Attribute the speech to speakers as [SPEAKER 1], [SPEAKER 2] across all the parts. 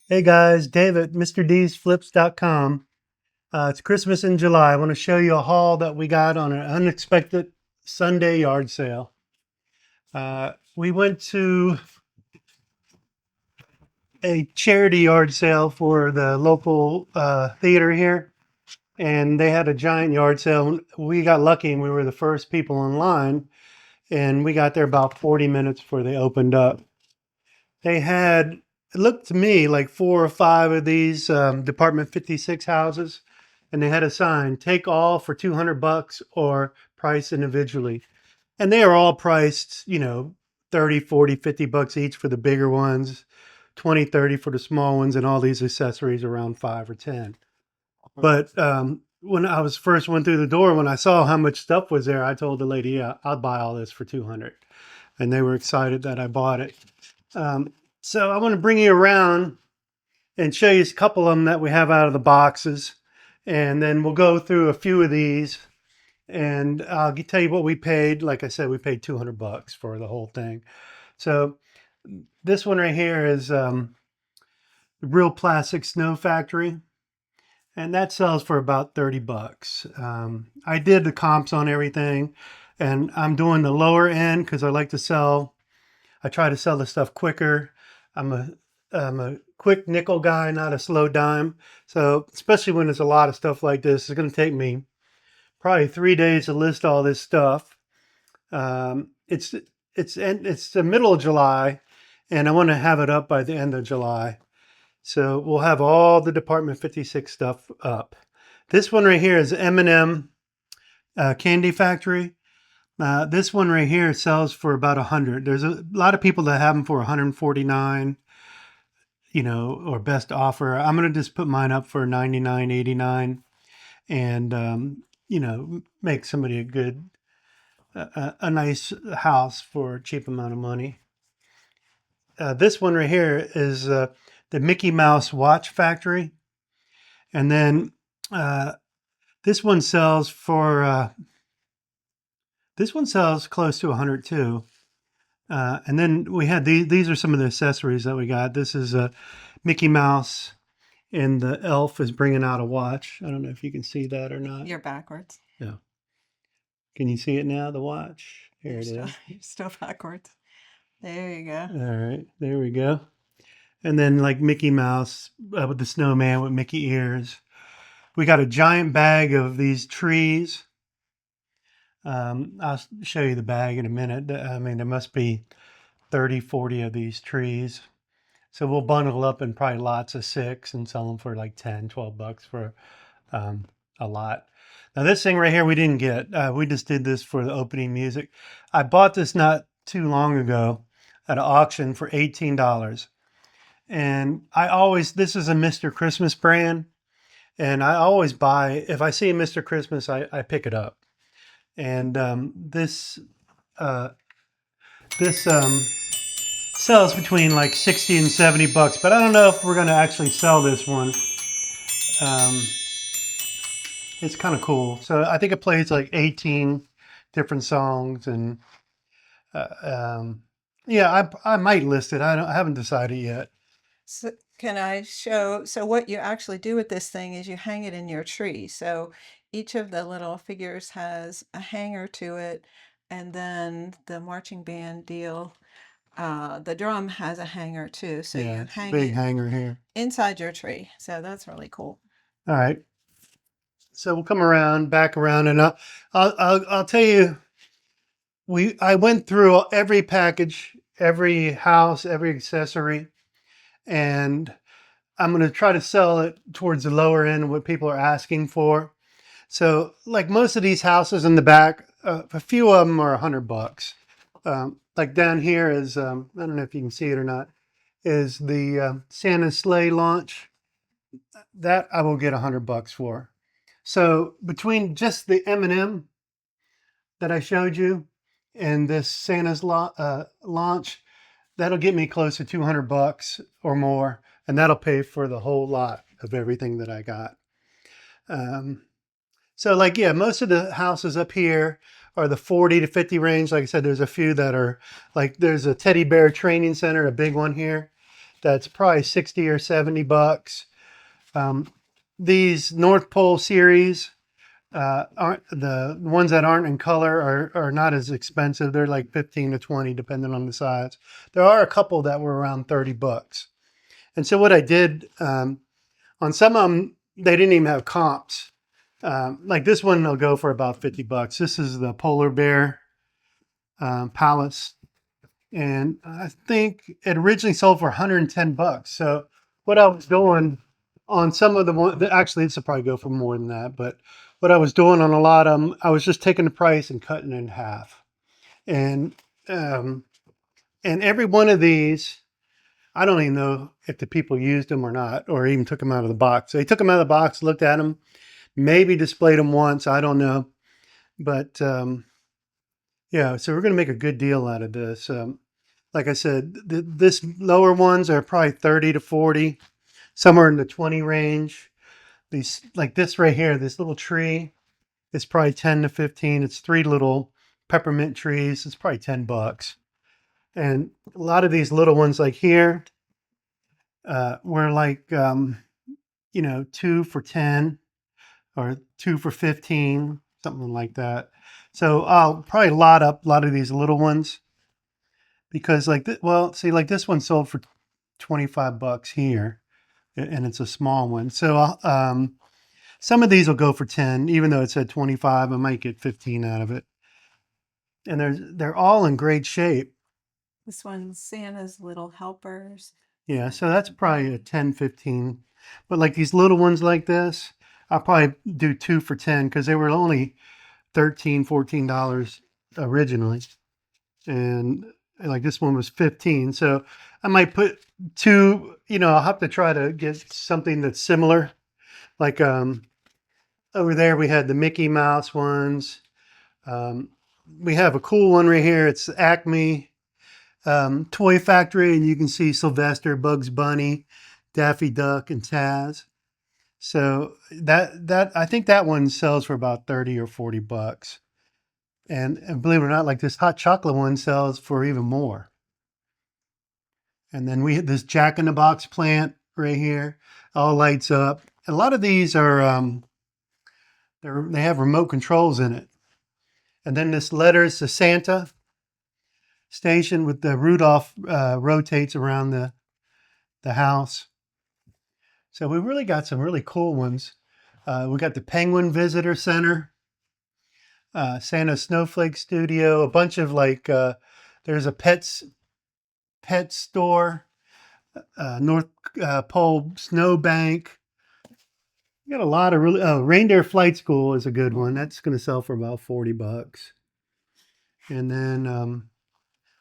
[SPEAKER 1] Hey guys, Dave at MrD'sFlips.com. It's Christmas in July. I want to show you a haul that we got on an unexpected Sunday yard sale. We went to a charity yard sale for the local theater here, and they had a giant yard sale. We got lucky and we were the first people in line, and we got there about 40 minutes before they opened up. They had, it looked to me like four or five of these Department 56 houses, and they had a sign, take all for 200 bucks or price individually. And they are all priced, 30, 40, 50 bucks each for the bigger ones, 20, 30 for the small ones, and all these accessories around 5 or 10. But when I was first went through the door, when I saw how much stuff was there, I told the lady, yeah, I'll buy all this for 200. And they were excited that I bought it. Um, so I want to bring you around and show you a couple of them that we have out of the boxes. And then we'll go through a few of these and I'll tell you what we paid. Like I said, we paid 200 bucks for the whole thing. So this one right here is the Real Plastic Snow Factory. And that sells for about 30 bucks. I did the comps on everything and I'm doing the lower end because I try to sell the stuff quicker. I'm a quick nickel guy, not a slow dime. So especially when there's a lot of stuff like this, it's going to take me probably 3 days to list all this stuff. It's the middle of July, and I want to have it up by the end of July. So we'll have all the Department 56 stuff up. This one right here is M&M Candy Factory. This one right here sells for about 100. There's a lot of people that have them for 149, or best offer. I'm going to just put mine up for 99.89 and, make somebody a nice house for a cheap amount of money. This one right here is the Mickey Mouse Watch Factory. And then this one sells close to 100 too. And then we had these are some of the accessories that we got. This is a Mickey Mouse and the elf is bringing out a watch. I don't know if you can see that or not.
[SPEAKER 2] You're backwards.
[SPEAKER 1] Yeah. Can you see it now, the watch? Here
[SPEAKER 2] You're
[SPEAKER 1] it
[SPEAKER 2] still,
[SPEAKER 1] is.
[SPEAKER 2] you're still backwards. There you go.
[SPEAKER 1] All right, there we go. And then like Mickey Mouse with the snowman with Mickey ears. We got a giant bag of these trees. I'll show you the bag in a minute. I mean, there must be 30, 40 of these trees. So we'll bundle up in probably lots of 6 and sell them for like 10, 12 bucks for a lot. Now this thing right here we didn't get. We just did this for the opening music. I bought this not too long ago at an auction for $18. And this is a Mr. Christmas brand. And I always buy, if I see a Mr. Christmas, I pick it up. And this sells between like 60 and 70 bucks, but I don't know if we're going to actually sell this one. It's kind of cool. So I think it plays like 18 different songs, and yeah, I might list it. I haven't decided yet.
[SPEAKER 2] So can I show? So what you actually do with this thing is you hang it in your tree. So each of the little figures has a hanger to it, and then the marching band deal, the drum has a hanger too. So
[SPEAKER 1] Yeah,
[SPEAKER 2] you
[SPEAKER 1] it's a
[SPEAKER 2] hang
[SPEAKER 1] big
[SPEAKER 2] it
[SPEAKER 1] hanger here.
[SPEAKER 2] inside your tree. So that's really cool.
[SPEAKER 1] All right. So we'll come back around, and I'll tell you. I went through every package, every house, every accessory, and I'm going to try to sell it towards the lower end of what people are asking for. So, like most of these houses in the back, a few of them are 100 bucks. Like down here is, I don't know if you can see it or not, is the Santa sleigh launch. That I will get 100 bucks for. So between just the M&M that I showed you and this Santa's launch, that'll get me close to 200 bucks or more, and that'll pay for the whole lot of everything that I got. So like, yeah, most of the houses up here are the 40 to 50 range. Like I said, there's a few that are like, there's a teddy bear training center, a big one here. that's probably 60 or 70 bucks. Um, these North Pole series aren't the ones that aren't in color are not as expensive. They're like 15 to 20 depending on the size. There are a couple that were around 30 bucks. And so what I did on some of them, they didn't even have comps. Like this one, they'll go for about 50 bucks. This is the Polar Bear Palace, and I think it originally sold for 110 bucks. So what I was doing on some of the one, actually it's will probably go for more than that, but what I was doing on a lot of them, I was just taking the price and cutting it in half. And um, and every one of these, I don't even know if the people used them or not, or even took them out of the box. They took them out of the box, looked at them, maybe displayed them once. I don't know, but yeah. So we're gonna make a good deal out of this. Like I said, this lower ones are probably 30 to 40, somewhere in the 20 range. These, like this right here, this little tree is probably 10 to 15. It's three little peppermint trees. It's probably 10 bucks. And a lot of these little ones like here were like, you know, 2 for 10 or 2 for 15, something like that. So I'll probably lot up a lot of these little ones because like, well, see, like this one sold for 25 bucks here and it's a small one. So some of these will go for 10, even though it said 25, I might get 15 out of it. And they're all in great shape.
[SPEAKER 2] This one's Santa's Little Helpers.
[SPEAKER 1] Yeah, so that's probably a 10, 15. But like these little ones like this, I'll probably do 2 for 10 because they were only $13, $14 originally. And like this one was 15. So I might put two, you know, I'll have to try to get something that's similar. Like over there we had the Mickey Mouse ones. We have a cool one right here. It's Acme Toy Factory, and you can see Sylvester, Bugs Bunny, Daffy Duck, and Taz. So that I think that one sells for about 30 or 40 bucks. And believe it or not, like this hot chocolate one sells for even more. And then we had this Jack in the Box plant right here, all lights up. A lot of these are they have remote controls in it. And then this letters to Santa station with the Rudolph rotates around the house. So we really got some really cool ones. We got the Penguin Visitor Center, Santa Snowflake Studio, a bunch of like there's a pet store, North Pole Snowbank. We got a lot of really Reindeer Flight School is a good one. That's going to sell for about 40 bucks. And then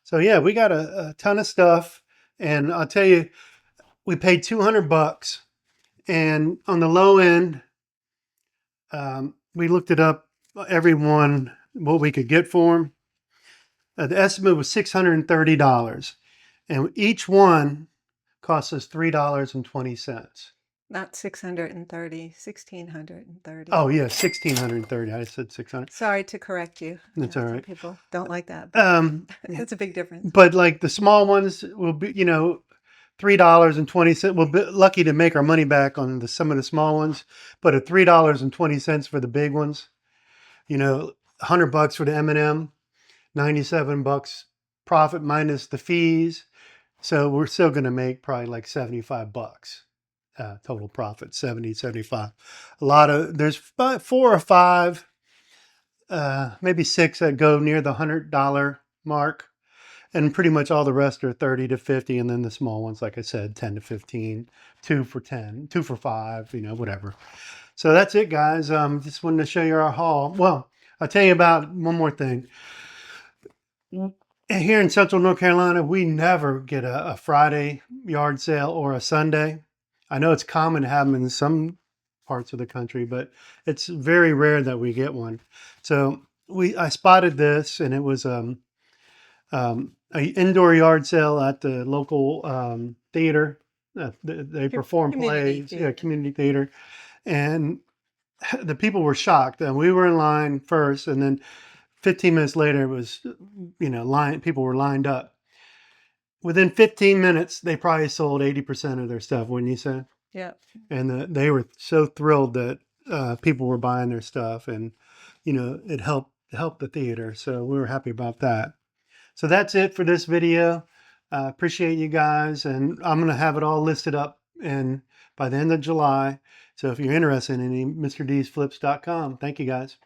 [SPEAKER 1] so yeah, we got a ton of stuff, and I'll tell you, we paid 200 bucks, and on the low end, we looked it up, every one what we could get for them. The estimate was $630, and each one cost us $3.20.
[SPEAKER 2] Not 630, 1630.
[SPEAKER 1] Oh yeah, 1,630. I said 600.
[SPEAKER 2] Sorry to correct you.
[SPEAKER 1] That's all
[SPEAKER 2] Some
[SPEAKER 1] right.
[SPEAKER 2] people don't like that, but that's a big difference.
[SPEAKER 1] But like the small ones will be, you know, $3.20. We'll be lucky to make our money back on some of the small ones, but at $3.20 for the big ones, you know, 100 bucks for the M&M, 97 bucks profit minus the fees. So we're still going to make probably like 75 bucks total profit, 70, 75. A lot of, there's 4 or 5, maybe 6 that go near the $100 mark. And pretty much all the rest are 30 to 50. And then the small ones, like I said, 10 to 15, 2 for 10, 2 for 5, you know, whatever. So that's it, guys. Just wanted to show you our haul. Well, I'll tell you about one more thing. Here in Central North Carolina, we never get a Friday yard sale or a Sunday. I know it's common to have them in some parts of the country, but it's very rare that we get one. So I spotted this, and it was an indoor yard sale at the local theater. They perform
[SPEAKER 2] Community
[SPEAKER 1] plays, yeah,
[SPEAKER 2] theater.
[SPEAKER 1] community theater, and the people were shocked. And we were in line first, and then 15 minutes later, it was, you know, people were lined up. within 15 minutes, they probably sold 80% of their stuff, wouldn't you say?
[SPEAKER 2] Yeah.
[SPEAKER 1] And they were so thrilled that people were buying their stuff, and it helped the theater. So we were happy about that. So that's it for this video. Appreciate you guys, and I'm gonna have it all listed up and by the end of July. So if you're interested in any, MrD'sFlips.com. Thank you guys.